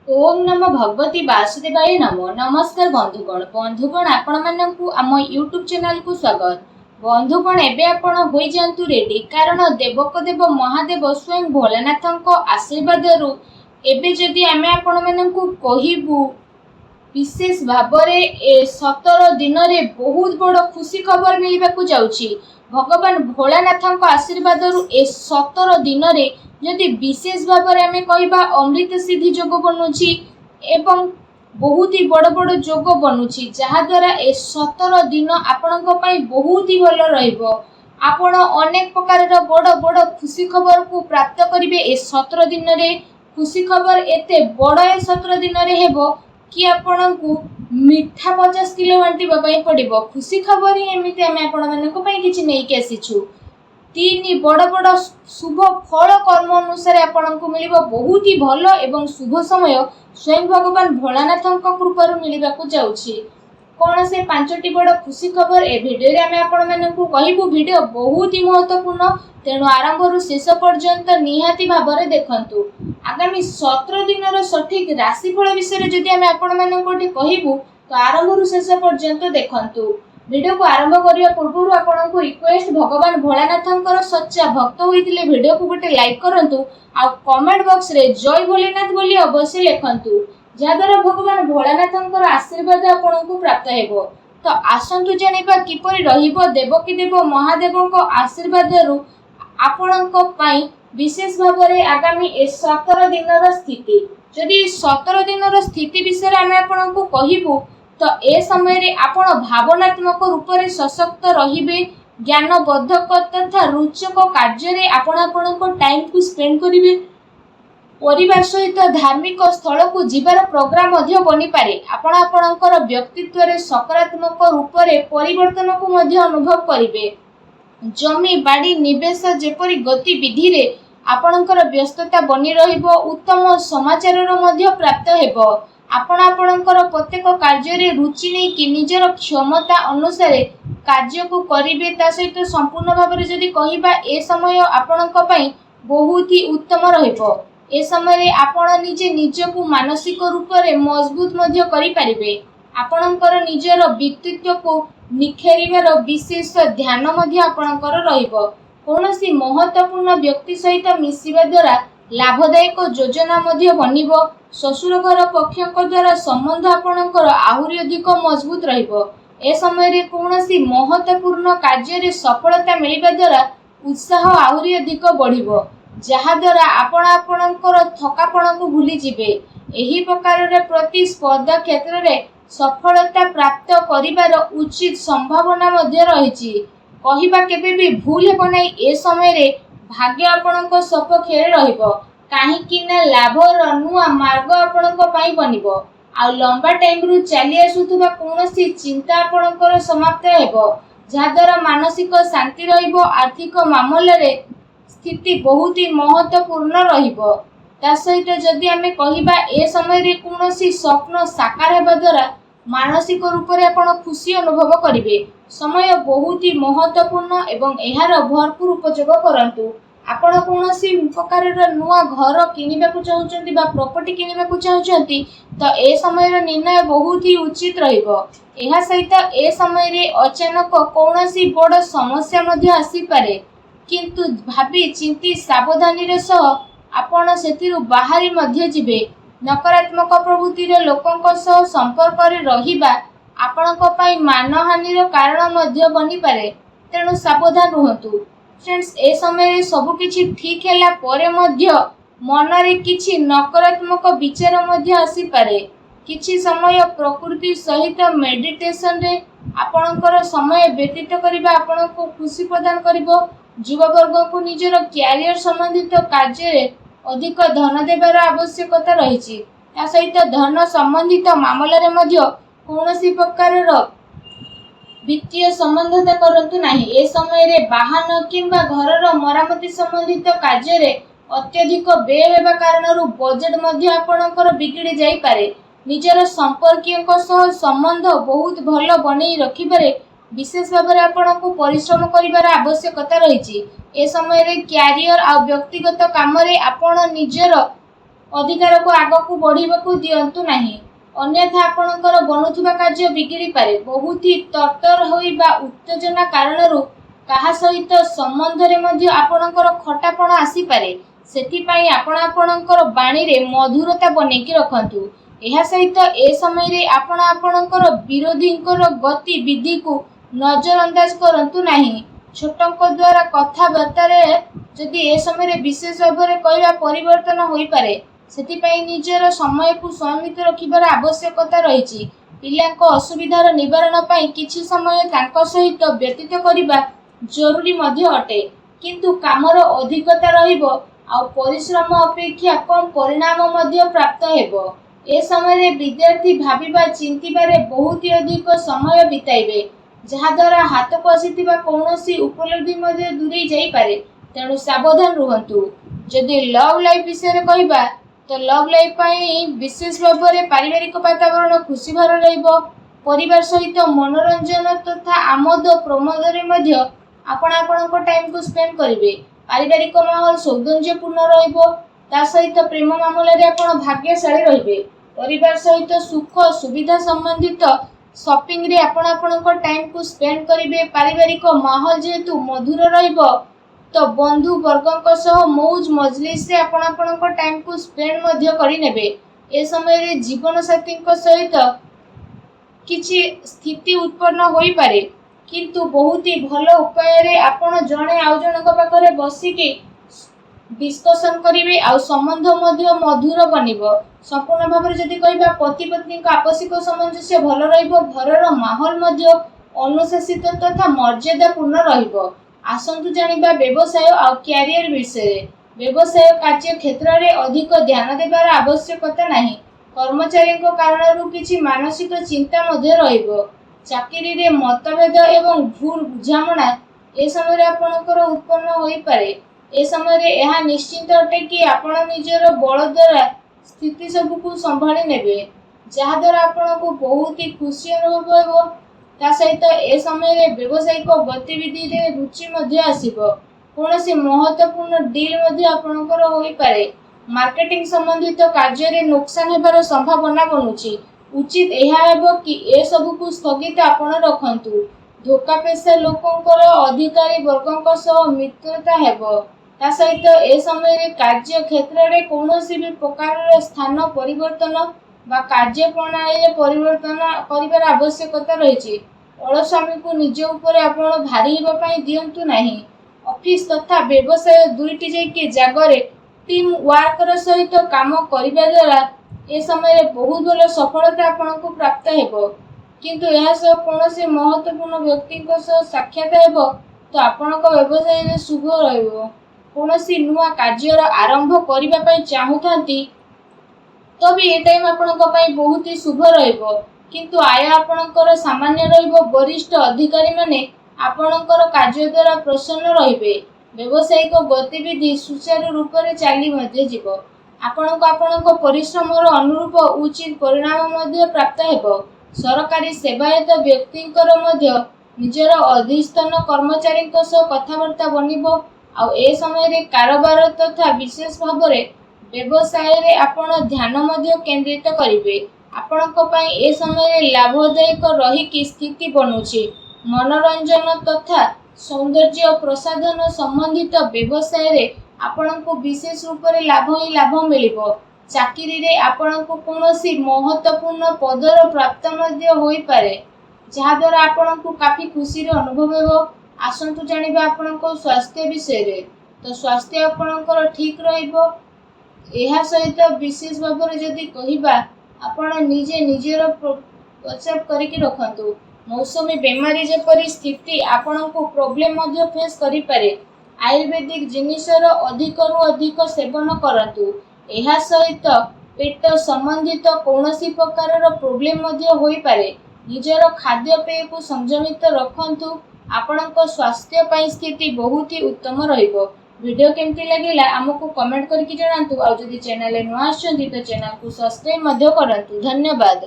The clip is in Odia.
ओम नमो भगवती वासुदेवाय नमो। नमस्कार बंधुगण आपण मानकु आम यूट्यूब चैनल को स्वागत। बंधुगण एबे आपण होई जांतु रेडी कारण देवक देव महादेव स्वयं भोलेनाथक आशीर्वाद रु एबे जदि आमे आपण मानकु कहिबु विशेष भावरे 17 दिन रे बहुत बड़ खुशी खबर मिलबाकू जाउची। भगवान भोलेनाथक आशीर्वाद रु 17 दिन रे जदि विशेष भाव में कहवा अमृत सिद्धि जोग बनुची एवं बहुत ही बड़ बड़ जोग बनुची जहाद्वारा ए 17 दिन आपण बहुत ही भल रहिबो। आपण अनेक प्रकार बड़ बड़ खुशी खबर को प्राप्त करिवे ए 17 दिन रे। खुशी खबर एते बड़ ए 17 दिन रे हेबो कि आपण को मीठा 50 किलो बांटिबा पई पड़िबो। खुशी खबर ही एमिति आमे आपण मानको पई किछि नै के आसीछु। तीन बड़ बड़ शुभ फल कर्म अनुसार आपण को मिलिबो बहुत ही भल एवं शुभ समय स्वयं भगवान भोलानाथक कृपारु मिलिबाकू जाउछि। कौन से 5टी बड़ खुशी खबर ए वीडियो रे आमे आपण मानकू कहिबू। वीडियो बहुत ही महत्वपूर्ण तेणु आरंभ रु शेष पर्यंत निहाती भाबरे देखंतु। आगामी 17 दिन रो सठिक राशिफल विषय जदि आमे आपण मानकू कहिबू तो आरंभ रु शेष पर्यंत देखंतु। वीडियो को आरंभ करिया पूर्व आपण को रिक्वेस्ट भगवान भोलानाथंकर सच्चा भक्त होइतिले वीडियो को गोटे लाइक करंतु आ कमेंट बॉक्स रे जय भोलेनाथ बोली अवश्य लिखंतु जहाद्वारा भगवान भोलानाथंकर आशीर्वाद आपण को प्राप्त हेबो। तो आसंतु जानिबा किपरि रहिबो देवकी देव महादेवक आशीर्वाद रु आपणक पई विशेष भाबरे आगामी 17 दिन रो स्थिति। जदि 17 दिन रो स्थिति विषय आमे आपण को कहिबू तो ए समय रे आपण भावनात्मक रूप से सशक्त रहिबे। ज्ञानबोधक तथा रुचक कार्य रे आपण टाइम को स्पेंड करिवे। परिवार सहित धार्मिक स्थल को जीवार प्रोग्राम मध्य बनी पारे। आपणकर व्यक्तित्व रे सकारात्मक रूप से परिवर्तन को मध्य अनुभव करिवे। जमी बाड़ी निवेश जेपरी गतिविधि रे आपणकर व्यस्तता बनी रहिबो। उत्तम समाचार रो मध्य प्राप्त हेबो। आपणकर प्रत्येक कार्य रे रुचि नहीं कि निजर क्षमता अनुसार कार्य को करिवे। ता सहित संपूर्ण भाव में जदि कहिबा ए समय आपणक पई बहुत ही उत्तम रहिबो। ए समय रे आपण निजे निजको मानसिक रूप से मजबूत मध्य करि पारिबे। आपणकर निजर व्यक्तित्व को निखेरिबार विशेष ध्यान मध्य आपणकर रहिबो। कोनोसी महत्वपूर्ण व्यक्ति सहित मिसिबा द्वारा लाभदायक योजना मध्य बनिबो। ससुर घर पक्षक द्वारा संबंध आपणकर आहुरी अधिक मजबूत रहिबो। ए समय रे कोनोसी महत्वपूर्ण कार्य रे सफलता मिलिबा द्वारा उत्साह आहुरी अधिक बढ़िबो जहा द्वारा आपणकर थकापण को भूली जिवे। एही प्रकार रे प्रतिस्पर्धा क्षेत्र रे सफलता प्राप्त करिबार उचित संभावना मध्य रहिछि। कहिबा केबे भी भूल हेबो नै। ए समय रे भाग्य आपणक सपक्षे रहिबो काहेकि ना लाभर नुआ मार्ग आपणक पई बनिबो। आ लंबा टाइम रु चली आसुथबा कोनोसी चिंता आपणकर समाप्त हेबो जहा द्वारा मानसिक शांति रहिबो। आर्थिक मामला रे स्थिति बहुत ही महत्वपूर्ण रहिबो। ता सहित जदि आमे कहिबा ए समय रे कोनोसी स्वप्न साकार हेबा द्वारा मानसिक रूप से आपण खुशी अनुभव करिवे। समय बहुत ही महत्वपूर्ण एवं एहार भरपूर उपयोग करंतु। आपण कोनोसी प्रकार नुआ घर किनिबाकू चाहुचंती बा प्रॉपर्टी किनिबाकू चाहुचंती तो ए समय रो निर्णय बहुत ही उचित रहिबो। एहा सहित ए समय रे अचानक कोनोसी बड़ समस्या मध्य आसी पारे किंतु भाबी चिंती सावधानी रे सह आपण सेतिरु बाहरी मध्य जिवे। नकारात्मक प्रवृत्ति रे लोकंक सह संपर्क रे रहिबा आपणक पई मानहानि रो कारण मध्य बनी पारे तेणु सावधान रुहंतु। फ्रेंड्स ए समय रे सब किछि ठीक हैला परे मध्य मन रे किछि नकारात्मक विचार मध्य आसी पारे। किछि समय प्रकृति सहित मेडिटेशन रे आपणकर समय व्यतीत करिबा आपणको खुशी प्रदान करिवो। युवा वर्ग को निजर कैरियर संबंधित कार्य रे अधिक धन देबार आवश्यकता रहिछि। ता सहित धन संबंधित मामला रे मध्य कोनोसी प्रकार रो वित्तीय संबंधता करंतु नाही। ए समय रे वाहन किंबा घरर मरामती संबंधित कार्य रे अत्यधिक व्यय हेबा कारणरू बजेट मध्य आपणकर बिगड़ी जाई पारे। निजर संपर्कीयक सह संबंध बहुत भल बनै रखिबारे विशेष भाव में आपको परिश्रम करिबार आवश्यकता रहिछि। ए समय रे कैरियर आ व्यक्तिगत काम रे आपण निजर ଅଧିକାରକୁ ଆଗକୁ ବଢ଼ିବାକୁ ଦିଅନ୍ତୁ ନାହିଁ। ଅନ୍ୟଥା ଆପଣଙ୍କର ବନୁଥିବା କାର୍ଯ୍ୟ ବିଗିଡ଼ି ପାରେ। ବହୁତ ତରତର ହୋଇ ବା ଉତ୍ତେଜନା କାରଣରୁ କାହା ସହିତ ସମ୍ବନ୍ଧରେ ମଧ୍ୟ ଆପଣଙ୍କର ଖଟାପଣ ଆସିପାରେ। ସେଥିପାଇଁ ଆପଣ ଆପଣଙ୍କର ବାଣୀରେ ମଧୁରତା ବନେଇକି ରଖନ୍ତୁ। ଏହା ସହିତ ଏ ସମୟରେ ଆପଣ ଆପଣଙ୍କର ବିରୋଧୀଙ୍କର ଗତିବିଧିକୁ ନଜରଅନ୍ଦାଜ କରନ୍ତୁ ନାହିଁ। ଛୋଟଙ୍କ ଦ୍ୱାରା କଥାବାର୍ତ୍ତାରେ ଯଦି ଏ ସମୟରେ ବିଶେଷ ଭାବରେ କହିବା ପରିବର୍ତ୍ତନ ହୋଇପାରେ। ସେଥିପାଇଁ ନିଜର ସମୟକୁ ସଂୟମିତ ରଖିବାର ଆବଶ୍ୟକତା ରହିଛି। ପିଲାଙ୍କ ଅସୁବିଧାର ନିବାରଣ ପାଇଁ କିଛି ସମୟ ତାଙ୍କ ସହିତ ବ୍ୟତୀତ କରିବା ଜରୁରୀ ମଧ୍ୟ ଅଟେ। କିନ୍ତୁ କାମର ଅଧିକତା ରହିବ ଆଉ ପରିଶ୍ରମ ଅପେକ୍ଷା କମ୍ ପରିଣାମ ମଧ୍ୟ ପ୍ରାପ୍ତ ହେବ। ଏ ସମୟରେ ବିଦ୍ୟାର୍ଥୀ ଭାବିବା ଚିନ୍ତିବାରେ ବହୁତ ଅଧିକ ସମୟ ବିତାଇବେ, ଯାହାଦ୍ୱାରା ହାତକୁ ଆସିଥିବା କୌଣସି ଉପଲବ୍ଧି ମଧ୍ୟ ଦୂରେଇ ଯାଇପାରେ। ତେଣୁ ସାବଧାନ ରୁହନ୍ତୁ। ଯଦି ଲଭ୍ ଲାଇଫ୍ ବିଷୟରେ କହିବା ତ ଲଭ୍ ଲାଇଫ୍ ପାଇଁ ବିଶେଷ ଭାବରେ ପାରିବାରିକ ବାତାବରଣ ଖୁସିଭରା ରହିବ। ପରିବାର ସହିତ ମନୋରଞ୍ଜନ ତଥା ଆମୋଦ ପ୍ରମୋଦରେ ମଧ୍ୟ ଆପଣ ଆପଣଙ୍କ ଟାଇମକୁ ସ୍ପେଣ୍ଡ କରିବେ। ପାରିବାରିକ ମାହୋଲ ସୌନ୍ଦର୍ଯ୍ୟପୂର୍ଣ୍ଣ ରହିବ। ତା ସହିତ ପ୍ରେମ ମାମଲାରେ ଆପଣ ଭାଗ୍ୟଶାଳୀ ରହିବେ। ପରିବାର ସହିତ ସୁଖ ସୁବିଧା ସମ୍ବନ୍ଧିତ ସପିଂରେ ଆପଣ ଆପଣଙ୍କ ଟାଇମକୁ ସ୍ପେଣ୍ଡ କରିବେ। ପାରିବାରିକ ମାହୋଲ ଯେହେତୁ ମଧୁର ରହିବ ତ ବନ୍ଧୁ ବର୍ଗଙ୍କ ସହ ମୌଜ ମଜଲିସରେ ଆପଣ ଆପଣଙ୍କ ଟାଇମକୁ ସ୍ପେଣ୍ଡ ମଧ୍ୟ କରିନେବେ। ଏ ସମୟରେ ଜୀବନସାଥୀଙ୍କ ସହିତ କିଛି ସ୍ଥିତି ଉତ୍ପନ୍ନ ହୋଇପାରେ, କିନ୍ତୁ ବହୁତ ଭଲ ଉପାୟରେ ଆପଣ ଜଣେ ଆଉ ଜଣଙ୍କ ପାଖରେ ବସିକି ଡିସ୍କସନ୍ କରିବେ ଆଉ ସମ୍ବନ୍ଧ ମଧ୍ୟ ମଧୁର ବନିବ। ସମ୍ପୂର୍ଣ୍ଣ ଭାବରେ ଯଦି କହିବା ପତି ପତ୍ନୀଙ୍କ ଆପୋଷିକ ସାମଞ୍ଜସ୍ୟ ଭଲ ରହିବ। ଘରର ମାହୋଲ ମଧ୍ୟ ଅନୁଶାସିତ ତଥା ମର୍ଯ୍ୟାଦାପୂର୍ଣ୍ଣ ରହିବ। ଆସନ୍ତୁ ଜାଣିବା ବ୍ୟବସାୟ ଆଉ କ୍ୟାରିୟର ବିଷୟରେ। ବ୍ୟବସାୟ କାର୍ଯ୍ୟ କ୍ଷେତ୍ରରେ ଅଧିକ ଧ୍ୟାନ ଦେବାର ଆବଶ୍ୟକତା ନାହିଁ। କର୍ମଚାରୀଙ୍କ କାରଣରୁ କିଛି ମାନସିକ ଚିନ୍ତା ମଧ୍ୟ ରହିବ। ଚାକିରିରେ ମତଭେଦ ଏବଂ ଭୁଲ ବୁଝାମଣା ଏ ସମୟରେ ଆପଣଙ୍କର ଉତ୍ପନ୍ନ ହୋଇପାରେ। ଏ ସମୟରେ ଏହା ନିଶ୍ଚିତ ଅଟେ କି ଆପଣ ନିଜର ବଳ ଦ୍ୱାରା ସ୍ଥିତି ସବୁକୁ ସମ୍ଭାଳି ନେବେ, ଯାହାଦ୍ୱାରା ଆପଣଙ୍କୁ ବହୁତ ଖୁସି ଅନୁଭବ ହେବ। ତା ସହିତ ଏ ସମୟରେ ବ୍ୟବସାୟିକ ଗତିବିଧିରେ ରୁଚି ମଧ୍ୟ ଆସିବ। କୌଣସି ମହତ୍ତ୍ୱପୂର୍ଣ୍ଣ ଡିଲ୍ ମଧ୍ୟ ଆପଣଙ୍କର ହୋଇପାରେ। ମାର୍କେଟିଂ ସମ୍ବନ୍ଧିତ କାର୍ଯ୍ୟରେ ନୋକସାନ ହେବାର ସମ୍ଭାବନା ବନୁଛି। ଉଚିତ ଏହା ହେବ କି ଏସବୁକୁ ସ୍ଥଗିତ ଆପଣ ରଖନ୍ତୁ। ଧୋକାପେଶା ଲୋକଙ୍କର ଅଧିକାରୀ ବର୍ଗଙ୍କ ସହ ମିତ୍ରତା ହେବ। ତା ସହିତ ଏ ସମୟରେ କାର୍ଯ୍ୟ କ୍ଷେତ୍ରରେ କୌଣସି ବି ପ୍ରକାରର ସ୍ଥାନ ପରିବର୍ତ୍ତନ ବା କାର୍ଯ୍ୟ ପ୍ରଣାଳୀରେ ପରିବର୍ତ୍ତନ କରିବାର ଆବଶ୍ୟକତା ରହିଛି। ଅଳସ୍ୱାମୀକୁ ନିଜ ଉପରେ ଆପଣ ଭାରି ହେବା ପାଇଁ ଦିଅନ୍ତୁ ନାହିଁ। ଅଫିସ ତଥା ବ୍ୟବସାୟ ଦୁଇଟି ଯାଇକି ଜାଗାରେ ଟିମ୍ ୱାର୍କର ସହିତ କାମ କରିବା ଦ୍ୱାରା ଏ ସମୟରେ ବହୁତ ଭଲ ସଫଳତା ଆପଣଙ୍କୁ ପ୍ରାପ୍ତ ହେବ। କିନ୍ତୁ ଏହା ସହ କୌଣସି ମହତ୍ତ୍ୱପୂର୍ଣ୍ଣ ବ୍ୟକ୍ତିଙ୍କ ସହ ସାକ୍ଷାତ ହେବ ତ ଆପଣଙ୍କ ବ୍ୟବସାୟରେ ଶୁଭ ରହିବ। କୌଣସି ନୂଆ କାର୍ଯ୍ୟର ଆରମ୍ଭ କରିବା ପାଇଁ ଚାହୁଁଥାନ୍ତି ତ ବି ଏ ଟାଇମ୍ ଆପଣଙ୍କ ପାଇଁ ବହୁତ ଶୁଭ ରହିବ। କିନ୍ତୁ ଆୟ ଆପଣଙ୍କର ସାମାନ୍ୟ ରହିବ। ବରିଷ୍ଠ ଅଧିକାରୀମାନେ ଆପଣଙ୍କର କାର୍ଯ୍ୟ ଦ୍ୱାରା ପ୍ରସନ୍ନ ରହିବେ। ବ୍ୟବସାୟିକ ଗତିବିଧି ସୁଚାରୁ ରୂପରେ ଚାଲି ମଧ୍ୟ ଯିବ। ଆପଣଙ୍କୁ ଆପଣଙ୍କ ପରିଶ୍ରମର ଅନୁରୂପ ଉଚିତ ପରିଣାମ ମଧ୍ୟ ପ୍ରାପ୍ତ ହେବ। ସରକାରୀ ସେବାୟତ ବ୍ୟକ୍ତିଙ୍କର ମଧ୍ୟ ନିଜର ଅଧିସ୍ଥନ କର୍ମଚାରୀଙ୍କ ସହ କଥାବାର୍ତ୍ତା ବନିବ। ଆଉ ଏ ସମୟରେ କାରବାର ତଥା ବିଶେଷ ଭାବରେ ବ୍ୟବସାୟରେ ଆପଣ ଧ୍ୟାନ ମଧ୍ୟ କେନ୍ଦ୍ରିତ କରିବେ। ଆପଣଙ୍କ ପାଇଁ ଏ ସମୟରେ ଲାଭଦାୟକ ରହିକି ସ୍ଥିତି ବନୁଛି। ମନୋରଞ୍ଜନ ତଥା ସୌନ୍ଦର୍ଯ୍ୟ ପ୍ରସାଧନ ସମ୍ବନ୍ଧିତ ବ୍ୟବସାୟରେ ଆପଣଙ୍କୁ ବିଶେଷ ରୂପରେ ଲାଭ ହିଁ ଲାଭ ମିଳିବ। ଚାକିରିରେ ଆପଣଙ୍କୁ କୌଣସି ମହତ୍ତ୍ୱପୂର୍ଣ୍ଣ ପଦର ପ୍ରାପ୍ତ ମଧ୍ୟ ହୋଇପାରେ, ଯାହାଦ୍ୱାରା ଆପଣଙ୍କୁ କାଫି ଖୁସିର ଅନୁଭବ ହେବ। ଆସନ୍ତୁ ଜାଣିବା ଆପଣଙ୍କ ସ୍ୱାସ୍ଥ୍ୟ ବିଷୟରେ। ତ ସ୍ୱାସ୍ଥ୍ୟ ଆପଣଙ୍କର ଠିକ୍ ରହିବ। ଏହା ସହିତ ବିଶେଷ ଭାବରେ ଯଦି କହିବା ଆପଣ ନିଜେ ନିଜର ପ୍ରଚାର କରିକି ରଖନ୍ତୁ। ମୌସୁମୀ ବେମାରୀ ଯେପରି ସ୍ଥିତି ଆପଣଙ୍କୁ ପ୍ରୋବ୍ଲେମ୍ ମଧ୍ୟ ଫେସ୍ କରିପାରେ। ଆୟୁର୍ବେଦିକ ଜିନିଷର ଅଧିକରୁ ଅଧିକ ସେବନ କରନ୍ତୁ। ଏହା ସହିତ ପେଟ ସମ୍ବନ୍ଧିତ କୌଣସି ପ୍ରକାରର ପ୍ରୋବ୍ଲେମ୍ ମଧ୍ୟ ହୋଇପାରେ। ନିଜର ଖାଦ୍ୟପେୟକୁ ସଂଯମିତ ରଖନ୍ତୁ। ଆପଣଙ୍କ ସ୍ୱାସ୍ଥ୍ୟ ପାଇଁ ସ୍ଥିତି ବହୁତ ଉତ୍ତମ ରହିବ। ଭିଡ଼ିଓ କେମିତି ଲାଗିଲା ଆମକୁ କମେଣ୍ଟ କରିକି ଜଣାନ୍ତୁ। ଆଉ ଯଦି ଚ୍ୟାନେଲରେ ନୂଆ ଆସିଛନ୍ତି ତ ଚ୍ୟାନେଲକୁ ସବସ୍କ୍ରାଇବ୍ ମଧ୍ୟ କରନ୍ତୁ। ଧନ୍ୟବାଦ।